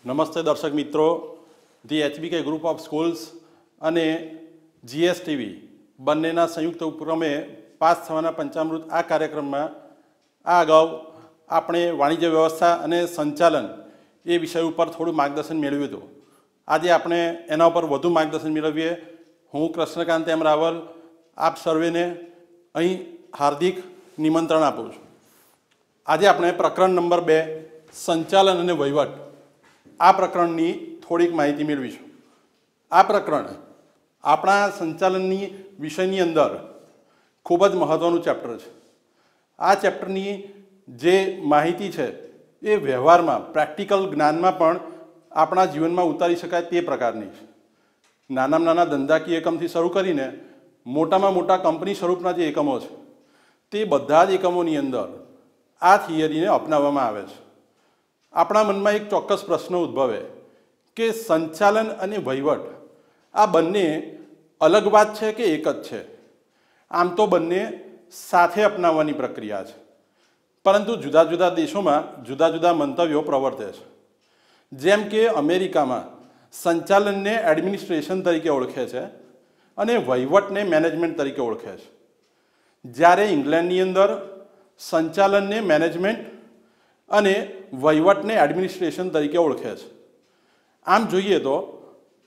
નમસ્તે દર્શક મિત્રો, the HBK group of schools અને જીએસટીવી બંનેના સંયુક્ત ઉપક્રમે પાસ થવાના પંચામૃત આ કાર્યક્રમમાં આ અગાઉ આપણે વાણિજ્ય વ્યવસ્થા અને સંચાલન એ વિષય ઉપર થોડું માર્ગદર્શન મેળવ્યું હતું. આજે આપણે એના ઉપર વધુ માર્ગદર્શન મેળવીએ. હું કૃષ્ણકાંત એમ રાવલ આપ સર્વેને અહીં હાર્દિક નિમંત્રણ આપું છું. આજે આપણે પ્રકરણ નંબર 2 સંચાલન અને વહીવટ આ પ્રકરણની થોડીક માહિતી મેળવીશું. આ પ્રકરણ આપણા સંચાલનની વિષયની અંદર ખૂબ જ મહત્ત્વનું ચેપ્ટર છે. આ ચેપ્ટરની જે માહિતી છે એ વ્યવહારમાં પ્રેક્ટિકલ જ્ઞાનમાં પણ આપણા જીવનમાં ઉતારી શકાય તે પ્રકારની છે. નાનામાં નાના ધંધાકીય એકમથી શરૂ કરીને મોટામાં મોટા કંપની સ્વરૂપના જે એકમો છે તે બધા જ એકમોની અંદર આ થિયરીને અપનાવવામાં આવે છે. આપણા મનમાં એક ચોક્કસ પ્રશ્ન ઉદ્ભવે કે સંચાલન અને વહીવટ આ બંને અલગ વાત છે કે એક જ છે? આમ તો બંને સાથે અપનાવવાની પ્રક્રિયા છે, પરંતુ જુદા જુદા દેશોમાં જુદા જુદા મંતવ્યો પ્રવર્તે છે. જેમ કે અમેરિકામાં સંચાલનને એડમિનિસ્ટ્રેશન તરીકે ઓળખે છે અને વહીવટને મેનેજમેન્ટ તરીકે ઓળખે છે, જ્યારે ઇંગ્લેન્ડની અંદર સંચાલનને મેનેજમેન્ટ અને વહીવટને એડમિનિસ્ટ્રેશન તરીકે ઓળખે છે. આમ જોઈએ તો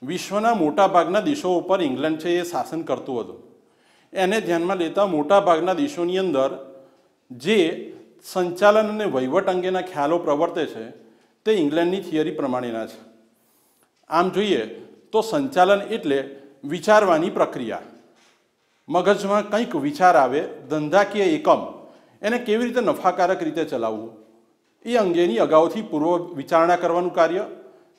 વિશ્વના મોટાભાગના દેશો ઉપર ઇંગ્લેન્ડ છે એ શાસન કરતું હતું. એને ધ્યાનમાં લેતા મોટાભાગના દેશોની અંદર જે સંચાલન અને વહીવટ અંગેના ખ્યાલો પ્રવર્તે છે તે ઇંગ્લેન્ડની થિયરી પ્રમાણેના છે. આમ જોઈએ તો સંચાલન એટલે વિચારવાની પ્રક્રિયા. મગજમાં કંઈક વિચાર આવે, ધંધાકીય એકમ એને કેવી રીતે નફાકારક રીતે ચલાવવું એ અંગેની અગાઉથી પૂર્વ વિચારણા કરવાનું કાર્ય,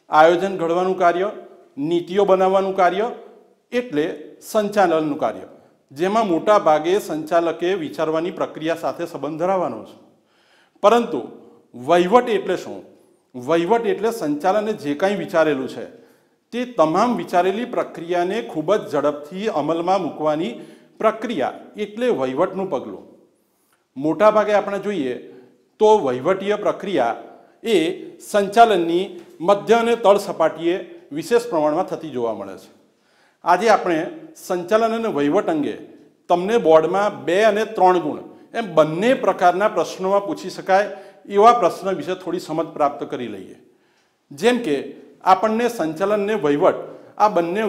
આયોજન ઘડવાનું કાર્ય, નીતિઓ બનાવવાનું કાર્ય એટલે સંચાલનનું કાર્ય, જેમાં મોટા ભાગે સંચાલકે વિચારવાની પ્રક્રિયા સાથે સંબંધ ધરાવવાનો છે. પરંતુ વહીવટ એટલે શું? વહીવટ એટલે સંચાલને જે કંઈ વિચારેલું છે તે તમામ વિચારેલી પ્રક્રિયાને ખૂબ જ ઝડપથી અમલમાં મૂકવાની પ્રક્રિયા એટલે વહીવટનું પગલું. મોટાભાગે આપણે જોઈએ તો વહીવટીય પ્રક્રિયા એ સંચાલનની મધ્ય અને તળ સપાટીએ વિશેષ પ્રમાણમાં થતી જોવા મળે છે. આજે આપણે સંચાલન અને વહીવટ અંગે તમને બોર્ડમાં 2 અને 3 ગુણ એમ બંને પ્રકારના પ્રશ્નોમાં પૂછી શકાય એવા પ્રશ્ન વિશે થોડી સમજ પ્રાપ્ત કરી લઈએ. જેમ કે આપણને સંચાલન અને વહીવટ આ બંને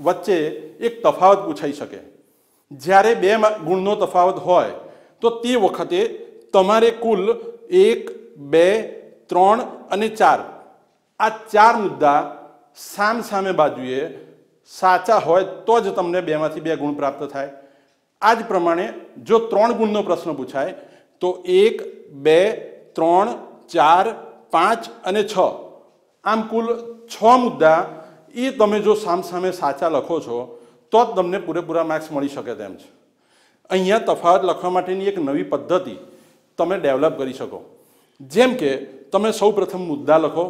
વચ્ચે એક તફાવત પૂછાઈ શકે. જ્યારે 2 ગુણનો તફાવત હોય તો તે વખતે તમારે કુલ 1, 2, 3 અને 4 આ 4 મુદ્દા સામસામે બાજુએ સાચા હોય તો જ તમને 2માંથી 2 ગુણ પ્રાપ્ત થાય. આ જ પ્રમાણે જો 3 ગુણનો પ્રશ્ન પૂછાય તો 1, 2, 3, 4, 5 અને 6 આમ કુલ 6 મુદ્દા એ તમે જો સામસામે સાચા લખો છો તો જ તમને પૂરેપૂરા માર્ક્સ મળી શકે તેમ છે. અહીંયા તફાવત લખવા માટેની એક નવી પદ્ધતિ તમે ડેવલપ કરી શકો. જેમ કે તમે સૌ પ્રથમ મુદ્દા લખો,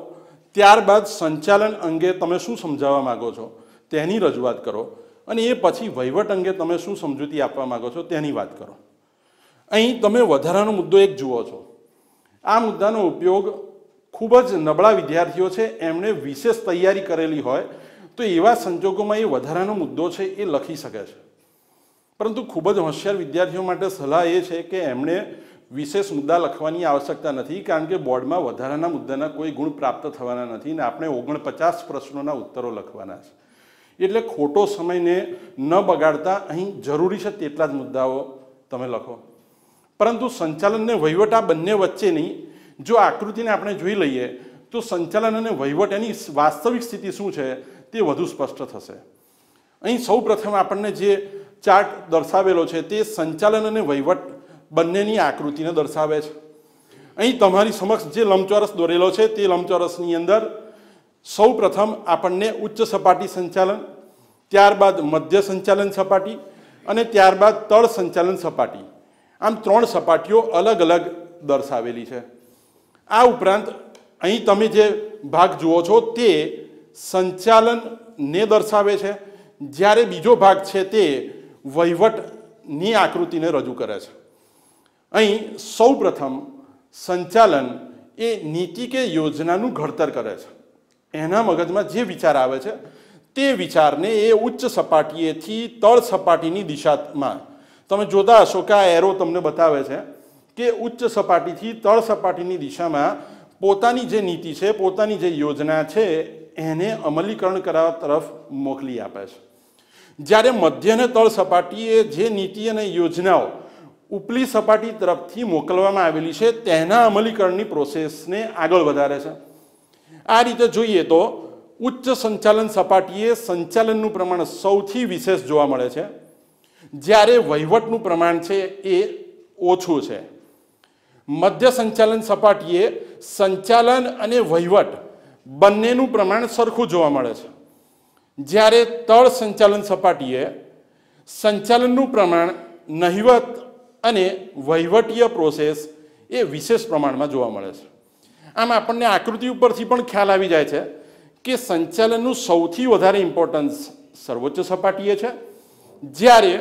ત્યારબાદ સંચાલન અંગે તમે શું સમજાવવા માગો છો તેની રજૂઆત કરો અને એ પછી વહીવટ અંગે તમે શું સમજૂતી આપવા માગો છો તેની વાત કરો. અહીં તમે વધારાનો મુદ્દો એક જુઓ છો. આ મુદ્દાનો ઉપયોગ ખૂબ જ નબળા વિદ્યાર્થીઓ છે એમણે વિશેષ તૈયારી કરેલી હોય તો એવા સંજોગોમાં એ વધારાનો મુદ્દો છે એ લખી શકે છે. પરંતુ ખૂબ જ હોશિયાર વિદ્યાર્થીઓ માટે સલાહ એ છે કે એમણે વિશેષ મુદ્દા લખવાની આવશ્યકતા નથી, કારણ કે બોર્ડમાં વધારાના મુદ્દાના કોઈ ગુણ પ્રાપ્ત થવાના નથી ને આપણે 49 પ્રશ્નોના ઉત્તરો લખવાના છે. એટલે ખોટો સમયને ન બગાડતા અહીં જરૂરી છે તેટલા જ મુદ્દાઓ તમે લખો. પરંતુ સંચાલન અને વહીવટ આ બંને વચ્ચેની જો આકૃતિને આપણે જોઈ લઈએ તો સંચાલન અને વહીવટ એની વાસ્તવિક સ્થિતિ શું છે તે વધુ સ્પષ્ટ થશે. અહીં સૌ પ્રથમ આપણને જે ચાર્ટ દર્શાવેલો છે તે સંચાલન અને વહીવટ બંનેની આકૃતિને દર્શાવે છે. અહીં તમારી સમક્ષ જે લંબચોરસ દોરેલો છે તે લંબચોરસની અંદર સૌ પ્રથમ આપણને ઉચ્ચ સપાટી સંચાલન, ત્યારબાદ મધ્ય સંચાલન સપાટી અને ત્યારબાદ તળ સંચાલન સપાટી આમ 3 સપાટીઓ અલગ અલગ દર્શાવેલી છે. આ ઉપરાંત અહીં તમે જે ભાગ જુઓ છો તે સંચાલનને દર્શાવે છે, જ્યારે બીજો ભાગ છે તે વહીવટની આકૃતિને રજૂ કરે છે. અહીં સૌ પ્રથમ સંચાલન એ નીતિ કે યોજનાનું ઘડતર કરે છે. એના મગજમાં જે વિચાર આવે છે તે વિચારને એ ઉચ્ચ સપાટીએથી તળ સપાટીની દિશામાં, તમે જોતા હશો કે આ એરો તમને બતાવે છે કે ઉચ્ચ સપાટીથી તળ સપાટીની દિશામાં પોતાની જે નીતિ છે, પોતાની જે યોજના છે એને અમલીકરણ કરવા તરફ મોકલી આપે છે. જ્યારે મધ્ય અને તળ સપાટીએ જે નીતિ અને યોજનાઓ ઉપલી સપાટી તરફથી મોકલવામાં આવેલી છે તેના અમલીકરણની પ્રોસેસને આગળ વધારે છે. આ રીતે જોઈએ તો ઉચ્ચ સંચાલન સપાટીએ સંચાલનનું પ્રમાણ સૌથી વિશેષ જોવા મળે છે, જ્યારે વહીવટનું પ્રમાણ છે એ ઓછું છે. મધ્ય સંચાલન સપાટીએ સંચાલન અને વહીવટ બંનેનું પ્રમાણ સરખું જોવા મળે છે, જ્યારે તળ સંચાલન સપાટીએ સંચાલનનું પ્રમાણ નહિવત અને વહીવટીય પ્રોસેસ એ વિશેષ પ્રમાણમાં જોવા મળે છે. આમ આપણને આકૃતિ ઉપરથી પણ ખ્યાલ આવી જાય છે કે સંચાલનનું સૌથી વધારે ઇમ્પોર્ટન્સ સર્વોચ્ચ સપાટીએ છે, જ્યારે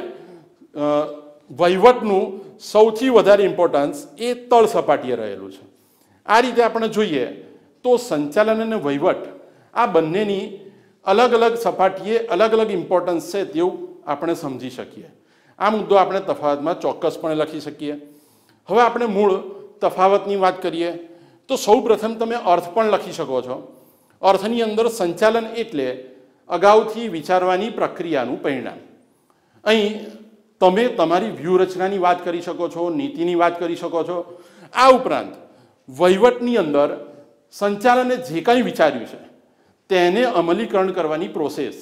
વહીવટનું સૌથી વધારે ઇમ્પોર્ટન્સ એ તળ સપાટીએ રહેલું છે. આ રીતે આપણે જોઈએ તો સંચાલન અને વહીવટ આ બંનેની અલગ અલગ સપાટીએ અલગ અલગ ઇમ્પોર્ટન્સ છે તેવું આપણે સમજી શકીએ. આ મુદ્દો આપણે તફાવતમાં ચોક્કસપણે લખી શકીએ. હવે આપણે મૂળ તફાવતની વાત કરીએ તો સૌ પ્રથમ તમે અર્થ પણ લખી શકો છો. અર્થની અંદર સંચાલન એટલે અગાઉથી વિચારવાની પ્રક્રિયાનું પરિણામ. અહીં તમે તમારી વ્યૂહરચનાની વાત કરી શકો છો, નીતિની વાત કરી શકો છો. આ ઉપરાંત વહીવટની અંદર સંચાલને જે કંઈ વિચાર્યું છે તેને અમલીકરણ કરવાની પ્રોસેસ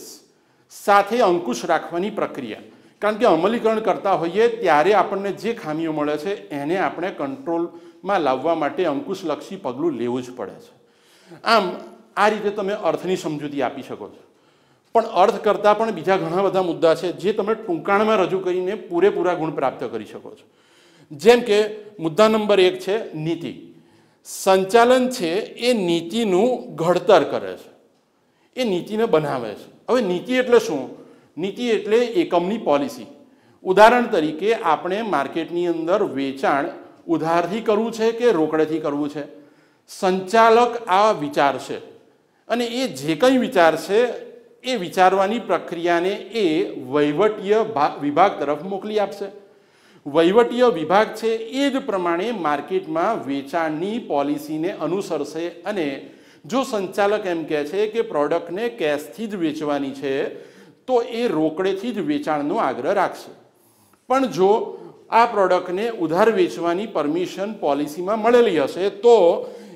સાથે અંકુશ રાખવાની પ્રક્રિયા. કારણ કે અમલીકરણ કરતા હોઈએ ત્યારે આપણને જે ખામીઓ મળે છે એને આપણે કંટ્રોલમાં લાવવા માટે અંકુશલક્ષી પગલું લેવું જ પડે છે. આમ આ રીતે તમે અર્થની સમજૂતી આપી શકો છો. પણ અર્થ કરતાં પણ બીજા ઘણા બધા મુદ્દા છે જે તમે ટૂંકાણમાં રજૂ કરીને પૂરેપૂરા ગુણ પ્રાપ્ત કરી શકો છો. જેમ કે મુદ્દા નંબર 1 છે નીતિ. સંચાલન છે એ નીતિનું ઘડતર કરે છે, એ નીતિને બનાવે છે. હવે નીતિ એટલે શું? નીતિ એટલે એકમની પોલિસી. ઉદાહરણ તરીકે આપણે માર્કેટની અંદર વેચાણ ઉધારથી કરવું છે કે રોકડેથી કરવું છે, સંચાલક આ વિચારશે અને એ જે કંઈ વિચારશે એ વિચારવાની પ્રક્રિયાને એ વહીવટીય વિભાગ તરફ મોકલી આપશે. વહીવટીય વિભાગ છે એ જ પ્રમાણે માર્કેટમાં વેચાણની પોલિસીને અનુસરશે અને જો સંચાલક એમ કહે છે કે પ્રોડક્ટને કેશથી જ વેચવાની છે તો એ રોકડેથી જ વેચાણનો આગ્રહ રાખશે. પણ જો આ પ્રોડક્ટને ઉધાર વેચવાની પરમિશન પોલિસીમાં મળેલી હશે તો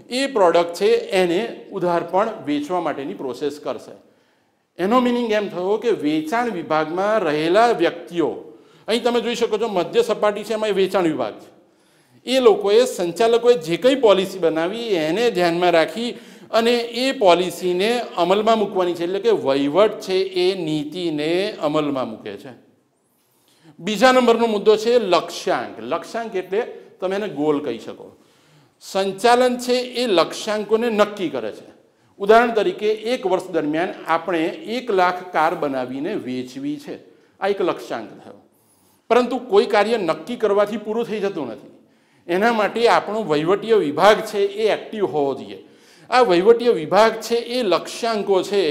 એ પ્રોડક્ટ છે એને ઉધાર પણ વેચવા માટેની પ્રોસેસ કરશે. એનો મિનિંગ એમ થયો કે વેચાણ વિભાગમાં રહેલા વ્યક્તિઓ, અહીં તમે જોઈ શકો છો મધ્ય સપાટી છે એમાં વેચાણ વિભાગ છે, એ લોકોએ સંચાલકોએ જે કંઈ પોલિસી બનાવી એને ધ્યાનમાં રાખી અને એ પોલિસીને અમલમાં મૂકવાની છે. એટલે કે વહીવટ છે એ નીતિને અમલમાં મૂકે છે. બીજા નંબરનો મુદ્દો છે લક્ષ્યાંક. લક્ષ્યાંક એટલે તમે એને ગોલ કહી શકો. સંચાલન છે એ લક્ષ્યાંકોને નક્કી કરે છે. ઉદાહરણ તરીકે 1 વર્ષ દરમિયાન આપણે 1 લાખ કાર બનાવીને વેચવી છે, આ એક લક્ષ્યાંક થયો. પરંતુ કોઈ કાર્ય નક્કી કરવાથી પૂરું થઈ જતું નથી. એના માટે આપણો વહીવટીય વિભાગ છે એ એક્ટિવ હોવો જોઈએ. આ વહીવટીય વિભાગ છે એ લક્ષ્યાંકો છે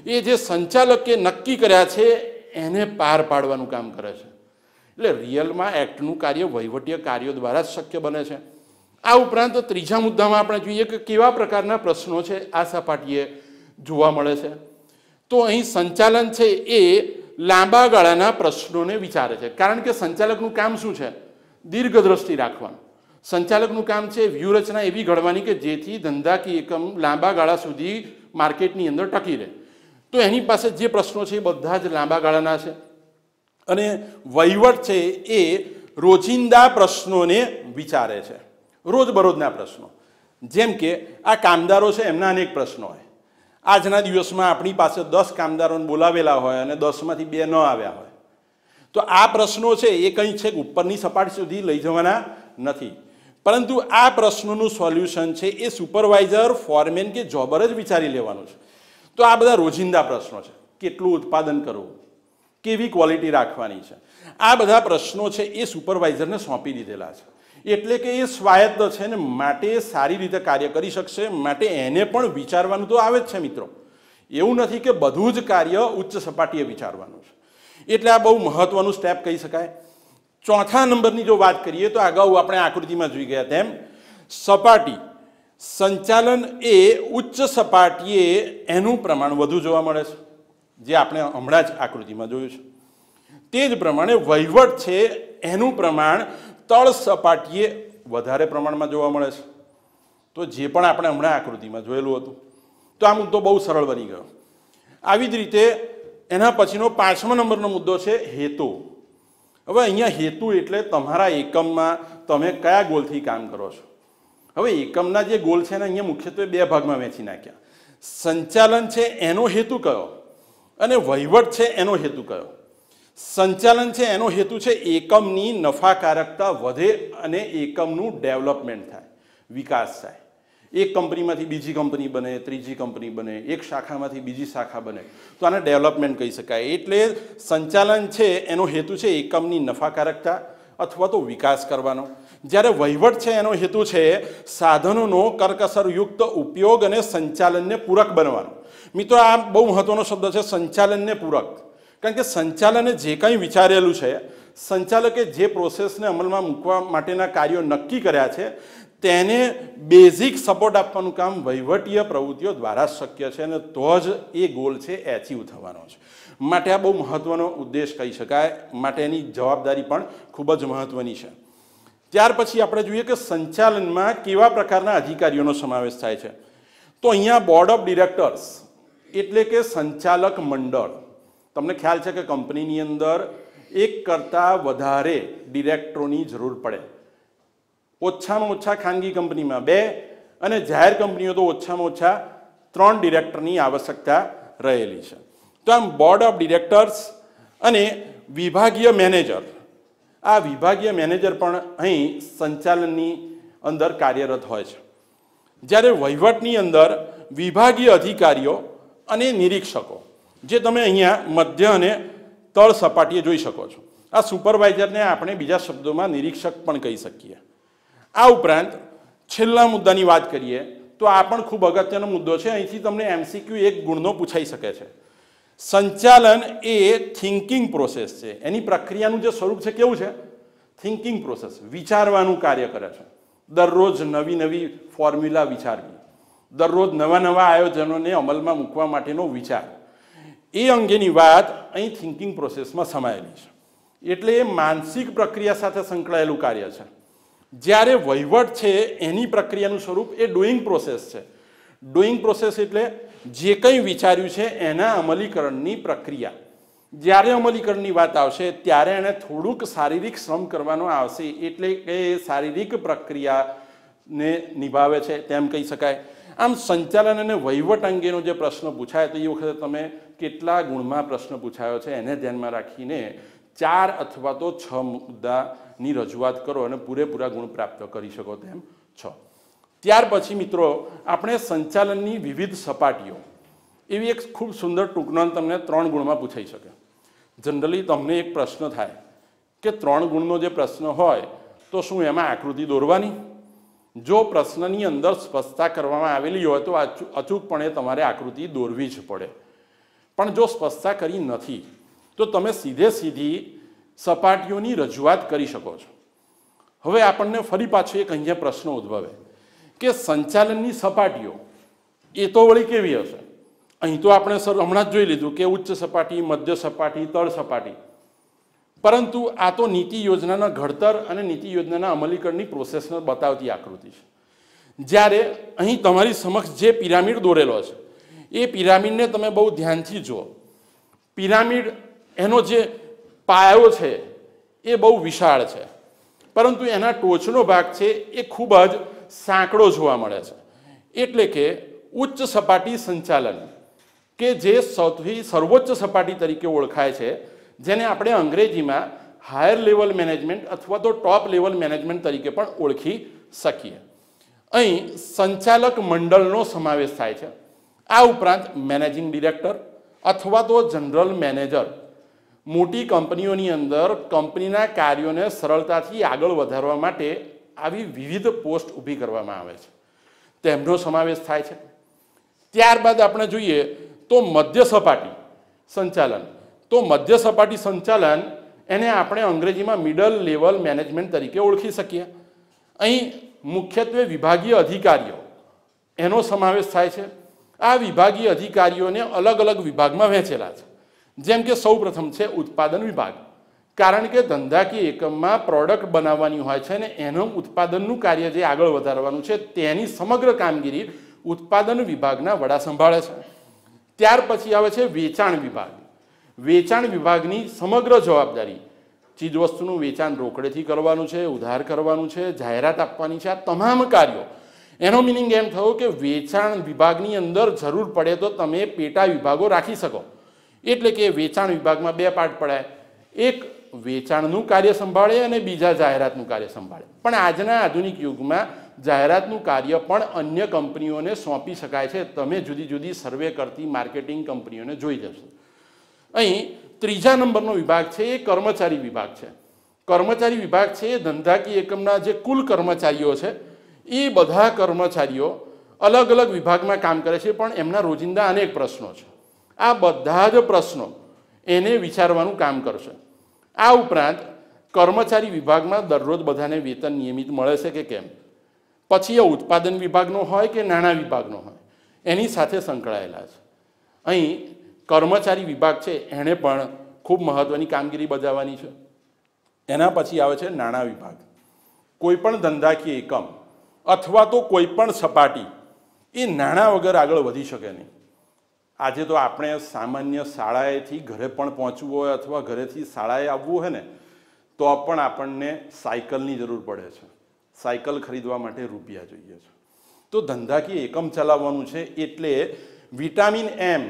એ જે સંચાલકે નક્કી કર્યા છે એને પાર પાડવાનું કામ કરે છે. એટલે રિયલમાં એક્ટનું કાર્ય વહીવટીય કાર્યો દ્વારા જ શક્ય બને છે. આ ઉપરાંત ત્રીજા મુદ્દામાં આપણે જોઈએ કે કેવા પ્રકારના પ્રશ્નો છે આ સપાટીએ જોવા મળે છે. તો અહીં સંચાલન છે એ લાંબા ગાળાના પ્રશ્નોને વિચારે છે. કારણ કે સંચાલકનું કામ શું છે? દીર્ઘદ્રષ્ટિ રાખવાનું. સંચાલકનું કામ છે વ્યૂહરચના એવી ઘડવાની કે જેથી ધંધાકીય એકમ લાંબા ગાળા સુધી માર્કેટની અંદર ટકી રહે. તો એની પાસે જે પ્રશ્નો છે એ બધા જ લાંબા ગાળાના છે. અને વહીવટ છે એ રોજિંદા પ્રશ્નોને વિચારે છે, રોજબરોજના પ્રશ્નો. જેમ કે આ કામદારો છે એમના અનેક પ્રશ્નો હોય. આજના દિવસમાં આપણી પાસે 10 કામદારોને બોલાવેલા હોય અને 10માંથી 2 ન આવ્યા હોય તો આ પ્રશ્નો છે એ કંઈ છે ઉપરની સપાટી સુધી લઈ જવાના નથી, પરંતુ આ પ્રશ્નોનું સોલ્યુશન છે એ સુપરવાઇઝર, ફોરમેન કે જોબર જ વિચારી લેવાનું છે. તો આ બધા રોજિંદા પ્રશ્નો છે. કેટલું ઉત્પાદન કરવું, કેવી ક્વોલિટી રાખવાની છે, આ બધા પ્રશ્નો છે એ સુપરવાઇઝરને સોંપી દીધેલા છે. એટલે કે એ સ્વાયત્ત છે ને માટે સારી રીતે કાર્ય કરી શકશે, માટે એને પણ વિચારવાનું તો આવે જ છે મિત્રો. એવું નથી કે બધું જ કાર્ય ઉચ્ચ સપાટીએ વિચારવાનું છે. એટલે આ બહુ મહત્વનું સ્ટેપ કહી શકાય. ચોથા નંબરની જો વાત કરીએ તો અગાઉ આપણે આકૃતિમાં જોઈ ગયા તેમ સપાટી સંચાલન એ ઉચ્ચ સપાટીએ એનું પ્રમાણ વધુ જોવા મળે છે, જે આપણે હમણાં જ આકૃતિમાં જોયું છે. તે જ પ્રમાણે વહીવટ છે એનું પ્રમાણ તળ સપાટીએ વધારે પ્રમાણમાં જોવા મળે છે. તો જે પણ આપણે હમણાં આકૃતિમાં જોયેલું હતું, તો આ મુદ્દો બહુ સરળ બની ગયો. આવી જ રીતે એના પછીનો 5મા નંબરનો મુદ્દો છે હેતુ. હવે અહીંયા હેતુ એટલે તમારા એકમમાં તમે કયા ગોલથી કામ કરો છો. હવે એકમના જે ગોલ છે ને અહીંયા મુખ્યત્વે 2 ભાગમાં વહેંચી નાખ્યા. સંચાલન છે એનો હેતુ કયો અને વહીવટ છે એનો હેતુ કયો. સંચાલન છે એનો હેતુ છે એકમની નફાકારકતા વધે અને એકમનું ડેવલપમેન્ટ થાય, વિકાસ થાય. એક કંપનીમાંથી બીજી કંપની બને, ત્રીજી કંપની બને, એક શાખામાંથી બીજી શાખા બને, તો આને ડેવલપમેન્ટ કહી શકાય. એટલે સંચાલન છે એનો હેતુ છે એકમની નફાકારકતા અથવા તો વિકાસ કરવાનો. જ્યારે વહીવટ છે એનો હેતુ છે સાધનોનો કરકસરયુક્ત ઉપયોગ અને સંચાલનને પૂરક બનવાનો. મિત્રો આ બહુ મહત્વનો શબ્દ છે, સંચાલનને પૂરક. કારણ કે સંચાલને જે કંઈ વિચારેલું છે, સંચાલકે જે પ્રોસેસને અમલમાં મૂકવા માટેના કાર્યો નક્કી કર્યા છે તેને બેઝિક સપોર્ટ આપવાનું કામ વહીવટીય પ્રવૃત્તિઓ દ્વારા શક્ય છે અને તો જ એ ગોલ છે એચીવ થવાનો છે. માટે આ બહુ મહત્વનો ઉદ્દેશ કહી શકાય, માટે એની જવાબદારી પણ ખૂબ જ મહત્વની છે. ત્યાર પછી આપણે જોઈએ કે સંચાલનમાં કેવા પ્રકારના અધિકારીઓનો સમાવેશ થાય છે. તો અહીંયા બોર્ડ ઓફ ડિરેક્ટર્સ એટલે કે સંચાલક મંડળ. તમને ખ્યાલ છે કે કંપનીની અંદર એક કરતાં વધારે ડિરેક્ટરોની જરૂર પડે. ઓછામાં ઓછા ખાનગી કંપનીમાં 2 અને જાહેર કંપનીઓ તો ઓછામાં ઓછા 3 ડિરેક્ટરની આવશ્યકતા રહેલી છે. તો આમ બોર્ડ ઓફ ડિરેક્ટર્સ અને વિભાગીય મેનેજર, આ વિભાગીય મેનેજર પણ અહીં સંચાલનની અંદર કાર્યરત હોય છે. જ્યારે વહીવટની અંદર વિભાગીય અધિકારીઓ અને નિરીક્ષકો, જે તમે અહીંયા મધ્ય અને તળ સપાટીએ જોઈ શકો છો. આ સુપરવાઇઝરને આપણે બીજા શબ્દોમાં નિરીક્ષક પણ કહી શકીએ. આ ઉપરાંત છેલ્લા મુદ્દાની વાત કરીએ તો આ પણ ખૂબ અગત્યનો મુદ્દો છે. અહીંથી તમને MCQ 1 ગુણનો પૂછાઈ શકે છે. સંચાલન એ થિંકિંગ પ્રોસેસ છે. એની પ્રક્રિયાનું જે સ્વરૂપ છે કેવું છે? થિંકિંગ પ્રોસેસ, વિચારવાનું કાર્ય કરે છે. દરરોજ નવી નવી ફોર્મ્યુલા વિચારવી, દરરોજ નવા નવા આયોજનોને અમલમાં મૂકવા માટેનો વિચાર, એ અંગેની વાત અહીં થિંકિંગ પ્રોસેસમાં સમાયેલી છે. એટલે એ માનસિક પ્રક્રિયા સાથે સંકળાયેલું કાર્ય છે. જ્યારે વહીવટ છે એની પ્રક્રિયાનું સ્વરૂપ એ ડુઈંગ પ્રોસેસ છે. ડુઈંગ પ્રોસેસ એટલે જે કંઈ વિચાર્યું છે એના અમલીકરણની પ્રક્રિયા. જ્યારે અમલીકરણની વાત આવશે ત્યારે એને થોડુંક શારીરિક શ્રમ કરવાનો આવશે, એટલે કે શારીરિક પ્રક્રિયાને નિભાવે છે તેમ કહી શકાય. આમ સંચાલન અને વહીવટ અંગેનો જે પ્રશ્ન પૂછાય તો એ વખતે તમે કેટલા ગુણમાં પ્રશ્ન પૂછાયો છે એને ધ્યાનમાં રાખીને 4 અથવા તો 6 મુદ્દાની રજૂઆત કરો અને પૂરેપૂરા ગુણ પ્રાપ્ત કરી શકો તેમ છો. ત્યાર પછી મિત્રો આપણે સંચાલનની વિવિધ સપાટીઓ, એવી એક ખૂબ સુંદર ટૂંકનોંધ તમને 3 ગુણમાં પૂછાઈ શકે. જનરલી તમને એક પ્રશ્ન થાય કે 3 ગુણનો જે પ્રશ્ન હોય તો શું એમાં આકૃતિ દોરવાની? જો પ્રશ્નની અંદર સ્પષ્ટતા કરવામાં આવેલી હોય તો અચૂકપણે તમારે આકૃતિ દોરવી જ પડે. પણ જો સ્પષ્ટતા કરી નથી તો તમે સીધી સપાટીઓની રજૂઆત કરી શકો છો. હવે આપણને ફરી પાછો એક અહીંયા પ્રશ્ન ઉદ્ભવે કે સંચાલનની સપાટીઓ એ તો વળી કેવી હશે? અહીં તો આપણે હમણાં જ જોઈ લીધું કે ઉચ્ચ સપાટી, મધ્ય સપાટી, તળ સપાટી. પરંતુ આ તો નીતિ યોજનાના ઘડતર અને નીતિ યોજનાના અમલીકરણની પ્રોસેસને બતાવતી આકૃતિ છે. જ્યારે અહીં તમારી સમક્ષ જે પિરામિડ દોરેલો છે એ પિરામિડને તમે બહુ ધ્યાનથી જુઓ. પિરામિડ એનો જે પાયો છે એ બહુ વિશાળ છે, પરંતુ એના ટોચનો ભાગ છે એ ખૂબ જ સાંકડો જોવા મળે છે. એટલે કે ઉચ્ચ સપાટી સંચાલન, કે જે સૌથી સર્વોચ્ચ સપાટી તરીકે ઓળખાય છે, જેને આપણે અંગ્રેજીમાં હાયર લેવલ મેનેજમેન્ટ અથવા તો ટોપ લેવલ મેનેજમેન્ટ તરીકે પણ ઓળખી શકીએ. અહીં સંચાલક મંડળનો સમાવેશ થાય છે. આ ઉપરાંત મેનેજિંગ ડિરેક્ટર અથવા તો જનરલ મેનેજર મોટી કંપનીઓની અંદર કંપનીના કાર્યોને સરળતાથી આગળ વધારવા માટે આવી વિવિધ પોસ્ટ ઊભી કરવામાં આવે છે, તેમનો સમાવેશ થાય છે. ત્યારબાદ આપણે જોઈએ તો મધ્ય સપાટી સંચાલન. તો મધ્ય સપાટી સંચાલન એને આપણે અંગ્રેજીમાં મિડલ લેવલ મેનેજમેન્ટ તરીકે ઓળખી શકીએ. અહીં મુખ્યત્વે વિભાગીય અધિકારીઓ એનો સમાવેશ થાય છે. આ વિભાગીય અધિકારીઓને અલગ અલગ વિભાગમાં વહેંચેલા છે. જેમ કે સૌ પ્રથમ છે ઉત્પાદન વિભાગ, કારણ કે ધંધાકીય એકમમાં પ્રોડક્ટ બનાવવાની હોય છે ને એનું ઉત્પાદનનું કાર્ય જે આગળ વધારવાનું છે તેની સમગ્ર કામગીરી ઉત્પાદન વિભાગના વડા સંભાળે છે. ત્યાર પછી આવે છે વેચાણ વિભાગ. વેચાણ વિભાગની સમગ્ર જવાબદારી ચીજવસ્તુનું વેચાણ રોકડેથી કરવાનું છે, ઉધાર કરવાનું છે, જાહેરાત આપવાની છે, આ તમામ કાર્યો. એનો મિનિંગ એમ થયો કે વેચાણ વિભાગની અંદર જરૂર પડે તો તમે પેટા વિભાગો રાખી શકો. એટલે કે વેચાણ વિભાગમાં બે પાર્ટ પડાય, એક વેચાણનું કાર્ય સંભાળે અને બીજા જાહેરાતનું કાર્ય સંભાળે. પણ આજના આધુનિક યુગમાં જાહેરાતનું કાર્ય પણ અન્ય કંપનીઓને સોંપી શકાય છે. તમે જુદી જુદી સર્વે કરતી માર્કેટિંગ કંપનીઓને જોઈ જશો. અહીં ત્રીજા નંબરનો વિભાગ છે એ કર્મચારી વિભાગ છે. કર્મચારી વિભાગ છે એ ધંધાકીય એકમના જે કુલ કર્મચારીઓ છે એ બધા કર્મચારીઓ અલગ અલગ વિભાગમાં કામ કરે છે, પણ એમના રોજિંદા અનેક પ્રશ્નો છે. આ બધા જ પ્રશ્નો એને વિચારવાનું કામ કરશે. આ ઉપરાંત કર્મચારી વિભાગમાં દરરોજ બધાને વેતન નિયમિત મળે છે કે કેમ, પછી એ ઉત્પાદન વિભાગનો હોય કે નાણાં વિભાગનો હોય, એની સાથે સંકળાયેલા છે. અહીં કર્મચારી વિભાગ છે એણે પણ ખૂબ મહત્ત્વની કામગીરી બજાવવાની છે. એના પછી આવે છે નાણાં વિભાગ. કોઈ પણ ધંધાકીય એકમ અથવા તો કોઈ પણ સપાટી એ નાણાં વગર આગળ વધી શકે નહીં. આજે તો આપણે સામાન્ય શાળાએથી ઘરે પણ પહોંચવું હોય અથવા ઘરેથી શાળાએ આવવું હોય ને તો પણ આપણને સાયકલની જરૂર પડે છે. સાયકલ ખરીદવા માટે રૂપિયા જોઈએ છે. તો ધંધાકીય એકમ ચલાવવાનું છે એટલે વિટામિન એમ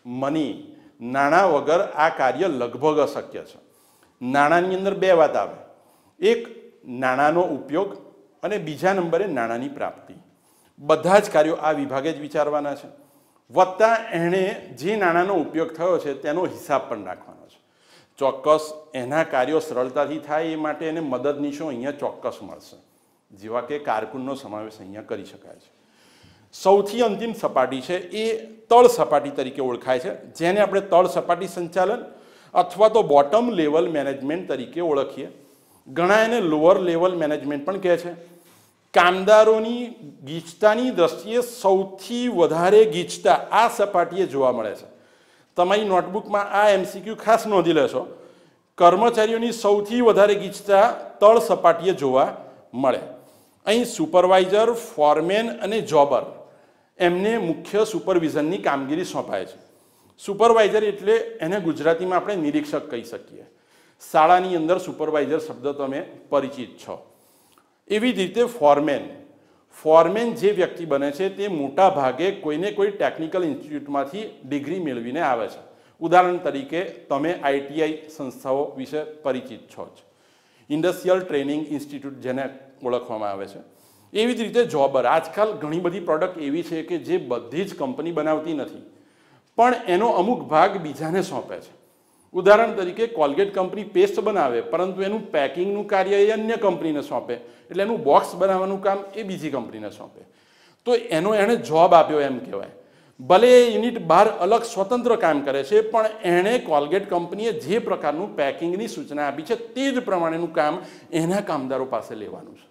મની નાણાં વગર આ કાર્ય લગભગ અશક્ય છે. નાણાંની અંદર બે વાત આવે, એક નાણાંનો ઉપયોગ અને બીજા નંબરે નાણાંની પ્રાપ્તિ. બધા જ કાર્યો આ વિભાગે જ વિચારવાના છે. વત્તા એણે જે નાણાંનો ઉપયોગ થયો છે તેનો હિસાબ પણ રાખવાનો છે. ચોક્કસ એના કાર્યો સરળતાથી થાય એ માટે એને મદદનીશો અહીંયા ચોક્કસ મળશે, જેવા કે કારકુનનો સમાવેશ અહીંયા કરી શકાય છે. સૌથી અંતિમ સપાટી છે એ તળ સપાટી તરીકે ઓળખાય છે, જેને આપણે તળ સપાટી સંચાલન અથવા તો બોટમ લેવલ મેનેજમેન્ટ તરીકે ઓળખીએ. ઘણા એને લોઅર લેવલ મેનેજમેન્ટ પણ કહે છે. કામદારોની ગીચતાની દ્રષ્ટિએ સૌથી વધારે ગીચતા આ સપાટીએ જોવા મળે છે. તમારી નોટબુકમાં આ MCQ ખાસ નોંધી લેશો. કર્મચારીઓની સૌથી વધારે ગીચતા તળ સપાટીએ જોવા મળે. અહીં સુપરવાઇઝર, ફોરમેન અને જોબર એમને મુખ્ય સુપરવિઝનની કામગીરી સોંપાય છે. સુપરવાઇઝર એટલે એને ગુજરાતીમાં આપણે નિરીક્ષક કહી શકીએ. શાળાની અંદર સુપરવાઇઝર શબ્દ તમે પરિચિત છો. એવી જ રીતે ફોરમેન જે વ્યક્તિ બને છે તે મોટા ભાગે કોઈને કોઈ ટેકનિકલ ઇન્સ્ટિટ્યૂટમાંથી ડિગ્રી મેળવીને આવે છે. ઉદાહરણ તરીકે તમે ITI સંસ્થાઓ વિશે પરિચિત છો જ. ઇન્ડસ્ટ્રીયલ ટ્રેનિંગ ઇન્સ્ટિટ્યૂટ જેને ઓળખવામાં આવે છે. એવી જ રીતે જોબર. આજકાલ ઘણી બધી પ્રોડક્ટ એવી છે કે જે બધી જ કંપની બનાવતી નથી, પણ એનો અમુક ભાગ બીજાને સોંપે છે. ઉદાહરણ તરીકે કોલગેટ કંપની પેસ્ટ બનાવે, પરંતુ એનું પેકિંગનું કાર્ય એ અન્ય કંપનીને સોંપે, એટલે એનું બોક્સ બનાવવાનું કામ એ બીજી કંપનીને સોંપે. તો એનો એણે જોબ આપ્યો એમ કહેવાય. ભલે એ યુનિટ બહાર અલગ સ્વતંત્ર કામ કરે છે, પણ એણે કોલગેટ કંપનીએ જે પ્રકારનું પેકિંગની સૂચના આપી છે તે જ પ્રમાણેનું કામ એના કામદારો પાસે લેવાનું છે.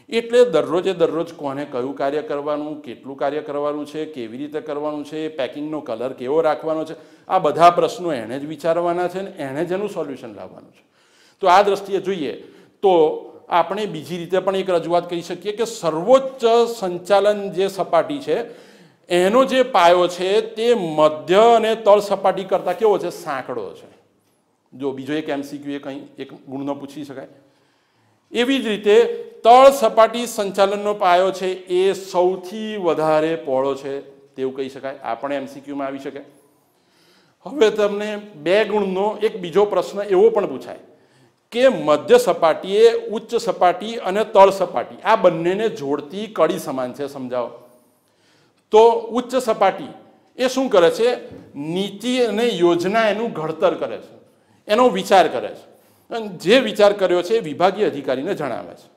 એટલે દરરોજ કોને કયું કાર્ય કરવાનું, કેટલું કાર્ય કરવાનું છે, કેવી રીતે કરવાનું છે, પેકિંગનો કલર કેવો રાખવાનો છે, આ બધા પ્રશ્નો એણે જ વિચારવાના છે ને એણે જ એનું સોલ્યુશન લાવવાનું છે. તો આ દ્રષ્ટિએ જોઈએ તો આપણે બીજી રીતે પણ એક રજૂઆત કરી શકીએ કે સર્વોચ્ચ સંચાલન જે સપાટી છે એનો જે પાયો છે તે મધ્ય અને તળ સપાટી કરતાં કેવો છે? સાંકડો છે. જો બીજો એક MCQ એ કંઈ એક ગુણનો પૂછી શકાય. એવી જ રીતે તળ સપાટી સંચાલનનો પાયો છે એ સૌથી વધારે પહોળો છે તેવું કહી શકાય. આ પણ MCQમાં આવી શકે. હવે તમને 2 ગુણનો એક બીજો પ્રશ્ન એવો પણ પૂછાય કે મધ્ય સપાટી એ ઉચ્ચ સપાટી અને તળ સપાટી આ બંનેને જોડતી કડી સમાન છે. સમજાવો. તો ઉચ્ચ સપાટી એ શું કરે છે? નીતિ અને યોજના એનું ઘડતર કરે છે, એનો વિચાર કરે છે, અને જે વિચાર કર્યો છે એ વિભાગીય અધિકારીને જણાવે છે.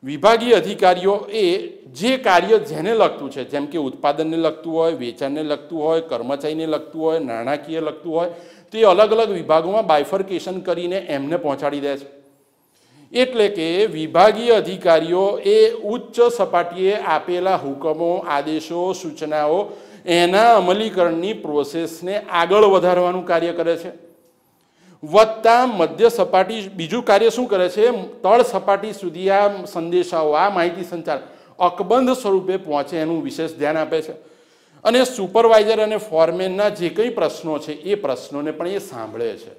વિભાગીય અધિકારીઓ એ જે કાર્ય જેને લગતું છે, જેમ કે ઉત્પાદનને લગતું હોય, વેચાણને લગતું હોય, કર્મચારીને લગતું હોય, નાણાકીય લગતું હોય, તે અલગ અલગ વિભાગોમાં બાયફર્કેશન કરીને એમને પહોંચાડી દે છે. એટલે કે વિભાગીય અધિકારીઓ એ ઉચ્ચ સપાટીએ આપેલા હુકમો, આદેશો, સૂચનાઓ એના અમલીકરણની પ્રોસેસને આગળ વધારવાનું કાર્ય કરે છે. વત્તા મધ્ય સપાટી બીજું કાર્ય શું કરે છે? તળ સપાટી સુધી આ સંદેશાઓ, આ માહિતી સંચાર અકબંધ સ્વરૂપે પહોંચે એનું વિશેષ ધ્યાન આપે છે. અને સુપરવાઇઝર અને ફોરમેનના જે કંઈ પ્રશ્નો છે એ પ્રશ્નોને પણ એ સાંભળે છે.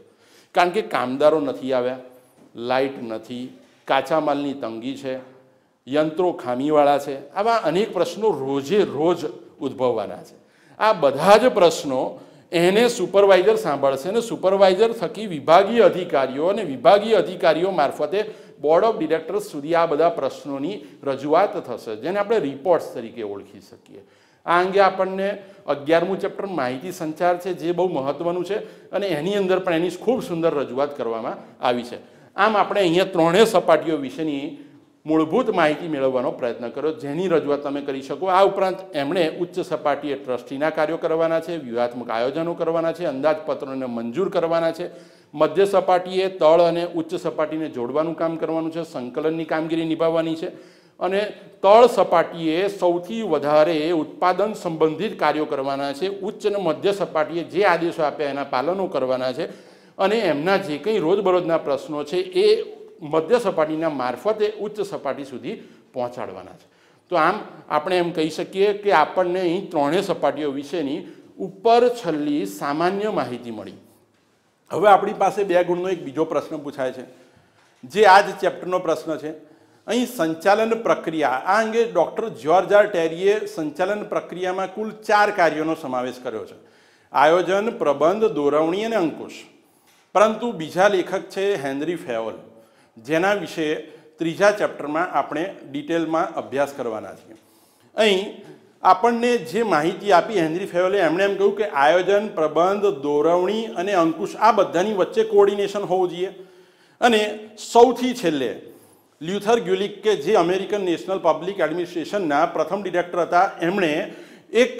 કારણ કે કામદારો નથી આવ્યા, લાઇટ નથી, કાચા માલની તંગી છે, યંત્રો ખામીવાળા છે, આવા અનેક પ્રશ્નો રોજે રોજ ઉદ્ભવવાના છે. આ બધા જ પ્રશ્નો એને સુપરવાઇઝર સાંભળશે અને સુપરવાઇઝર થકી વિભાગીય અધિકારીઓ અને વિભાગીય અધિકારીઓ મારફતે બોર્ડ ઓફ ડિરેક્ટર્સ સુધી આ બધા પ્રશ્નોની રજૂઆત થશે, જેને આપણે રિપોર્ટ્સ તરીકે ઓળખી શકીએ. આ અંગે આપણને 11મું ચેપ્ટર માહિતી સંચાર છે, જે બહુ મહત્વનું છે અને એની અંદર પણ એની ખૂબ સુંદર રજૂઆત કરવામાં આવી છે. આમ આપણે અહીંયા ત્રણેય સપાટીઓ વિશેની મૂળભૂત માહિતી મેળવવાનો પ્રયત્ન કર્યો, જેની રજૂઆત તમે કરી શકો. આ ઉપરાંત એમણે ઉચ્ચ સપાટીએ ટ્રસ્ટીના કાર્યો કરવાના છે, વ્યૂહાત્મક આયોજનો કરવાના છે, અંદાજપત્રોને મંજૂર કરવાના છે, મધ્ય સપાટીએ તળ અને ઉચ્ચ સપાટીને જોડવાનું કામ કરવાનું છે, સંકલનની કામગીરી નિભાવવાની છે, અને તળ સપાટીએ સૌથી વધારે ઉત્પાદન સંબંધિત કાર્યો કરવાના છે. ઉચ્ચ અને મધ્ય સપાટીએ જે આદેશો આપ્યા એના પાલનો કરવાના છે અને એમના જે કંઈ રોજબરોજના પ્રશ્નો છે એ મધ્ય સપાટીના મારફતે ઉચ્ચ સપાટી સુધી પહોંચાડવાના છે. તો આમ આપણે એમ કહી શકીએ કે આપણને અહીં ત્રણેય સપાટીઓ વિશેની ઉપર છેલ્લી સામાન્ય માહિતી મળી. હવે આપણી પાસે 2 ગુણનો એક બીજો પ્રશ્ન પૂછાય છે, જે આ જ ચેપ્ટરનો પ્રશ્ન છે. અહીં સંચાલન પ્રક્રિયા, આ અંગે ડૉક્ટર જ્યોર્જ આર ટેરીએ સંચાલન પ્રક્રિયામાં કુલ 4 કાર્યોનો સમાવેશ કર્યો છે: આયોજન, પ્રબંધ, દોરવણી અને અંકુશ. પરંતુ બીજા લેખક છે હેનરી ફેવલ, જેના વિશે 3જા ચેપ્ટરમાં આપણે ડિટેલમાં અભ્યાસ કરવાના છીએ. અહીં આપણને જે માહિતી આપી હેનરી ફેવલે, એમણે એમ કહ્યું કે આયોજન, પ્રબંધ, દોરવણી અને અંકુશ આ બધાની વચ્ચે કોઓર્ડિનેશન હોવું જોઈએ. અને સૌથી છેલ્લે લ્યુથર ગ્યુલિક, કે જે અમેરિકન નેશનલ પબ્લિક એડમિનિસ્ટ્રેશનના પ્રથમ ડિરેક્ટર હતા, એમણે એક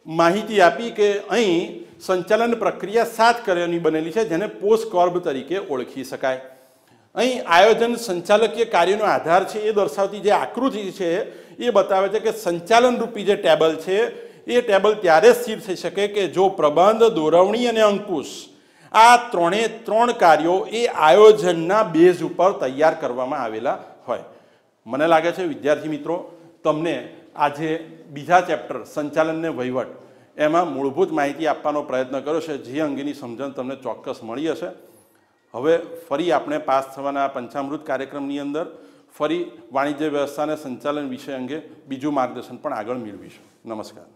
માહિતી આપી કે અહીં સંચાલન પ્રક્રિયા 7 કાર્યોની બનેલી છે, જેને પોસ્ટ કોર્બ તરીકે ઓળખી શકાય. અહીં આયોજન સંચાલકીય કાર્યનો આધાર છે એ દર્શાવતી જે આકૃતિ છે એ બતાવે છે કે સંચાલન રૂપી જે ટેબલ છે એ ટેબલ ત્યારે સ્થિર થઈ શકે કે જો પ્રબંધ, દોરવણી અને અંકુશ આ ત્રણ કાર્યો એ આયોજનના બેઝ ઉપર તૈયાર કરવામાં આવેલા હોય. મને લાગે છે વિદ્યાર્થી મિત્રો, તમને આજે બીજા ચેપ્ટર સંચાલનને વહીવટ એમાં મૂળભૂત માહિતી આપવાનો પ્રયત્ન કર્યો છે, જે અંગેની સમજણ તમને ચોક્કસ મળી હશે. હવે ફરી આપણે પાસ થવાના પંચામૃત કાર્યક્રમની અંદર ફરી વાણિજ્ય વ્યવસ્થા અને સંચાલન વિષય અંગે બીજું માર્ગદર્શન પણ આગળ મેળવીશું. નમસ્કાર.